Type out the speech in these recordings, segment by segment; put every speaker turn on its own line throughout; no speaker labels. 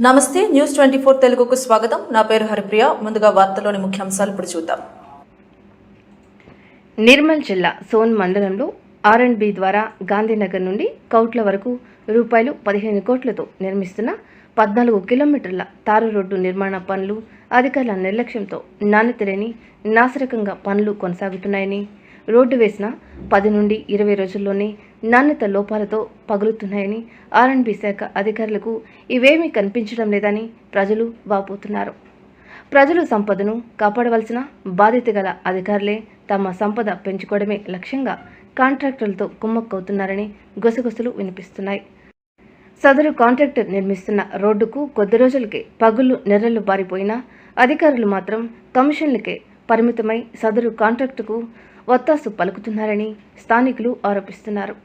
నమస్తే న్యూస్ 24 తెలుగుకు స్వాగతం. నా పేరు హరిప్రియ. ముందుగా వార్తలోని ముఖ్యాంశాలు ఇప్పుడు చూద్దాం.
నిర్మల్ జిల్లా సోన్ మండలంలో R&B ద్వారా గాంధీనగర్ నుండి కౌట్ల వరకు రూపాయలు 15 కోట్లతో నిర్మిస్తున్న 14 కిలోమీటర్ల తారు రోడ్డు నిర్మాణ పనులు అధికారుల నిర్లక్ష్యంతో నాణ్యత లేని నాసిరకంగా పనులు కొనసాగుతున్నాయని, రోడ్డు వేసిన 10 నుండి 20 రోజుల్లోనే నాణ్యత లోపాలతో పగులుతున్నాయని R&B శాఖ అధికారులకు ఇవేమీ కనిపించడం లేదని ప్రజలు వాపోతున్నారు. ప్రజలు సంపదను కాపాడవలసిన బాధ్యత గల అధికారులే తమ సంపద పెంచుకోవడమే లక్ష్యంగా కాంట్రాక్టర్లతో కుమ్మక్కవుతున్నారని గుసగుసలు వినిపిస్తున్నాయి. సదరు కాంట్రాక్టర్ నిర్మిస్తున్న రోడ్డుకు కొద్ది రోజులకే పగుళ్లు నెర్రలు బారిపోయినా అధికారులు మాత్రం కమిషన్లకే పరిమితమై సదరు కాంట్రాక్టుకు ఒత్తాసు పలుకుతున్నారని స్థానికులు ఆరోపిస్తున్నారు.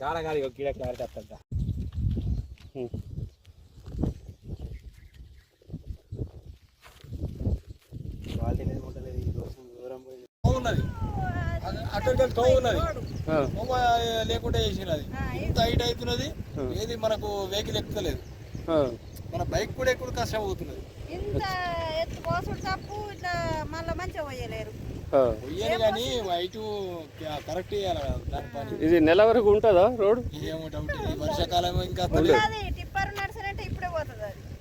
గాడ గాడి గిడ క్లారిటీ వస్తుందా ఉన్నది అక్కడికి తో ఉన్నది లేకుండా చేసినది ఇంత హైట్ అవుతున్నది. ఏది మనకు వెహికల్ ఎక్కుతలేదు, మన బైక్ కూడా ఎక్కువ కష్టం అవుతున్నది. కానీ హైట్ కరెక్ట్ చేయాలి దాని పని.
ఇది నెల వరకు ఉంటుందా రోడ్?
ఏమో డౌట్. వర్షాకాలం ఇంకా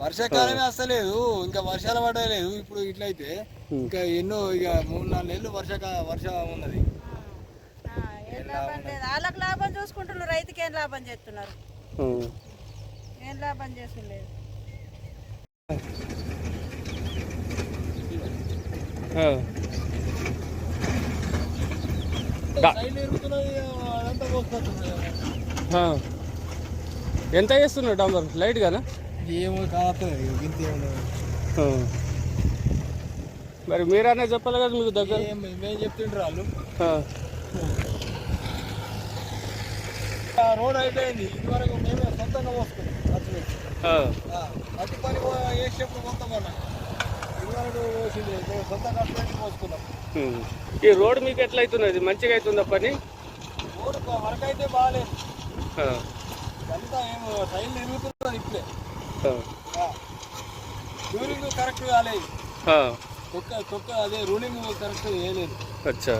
వర్షాకాలమే వస్తలేదు, ఇంకా వర్షాలు పడలేదు. ఇప్పుడు ఇట్లయితే ఇంకా ఎన్నో ఇక 3-4 నెలలు వర్షం ఉన్నది.
వాళ్ళకి లాభం చూసుకుంటున్నారు, రైతుకి ఏం లాభం చేస్తున్నారు? ఏం లాభం చేస్తున్నారు?
ఎంత చేస్తున్నావు డాంబర్? లైట్ గానా?
ఏమో కావట్లేదు.
మరి మీరన్నా చెప్పాలి కదా మీకు దగ్గర.
మేము చెప్తుండ్రు వాళ్ళు. రోడ్ అయిపోయింది. ఇదివరకు మేమే సొంతంగా పోసుకున్నాం ఖర్చు పెట్టి. అటు పని వేసేప్పుడు మొత్తం అన్న ఇదివరకు పోసింది సొంత ఖర్చు పెట్టి పోసుకున్నాం.
ఈ రోడ్ మీకు ఎట్లా అవుతున్నది? మంచిగా అవుతుందా పని?
రోడ్ వరకు అయితే బాగాలేదు. అంతా ఏమో ట్రైన్ తిరుగుతున్నది ఇప్పుడే. రూలింగ్ కరెక్ట్ కాలేదు. అదే రూలింగ్ కరెక్ట్ వేయలేదు.
అచ్చా.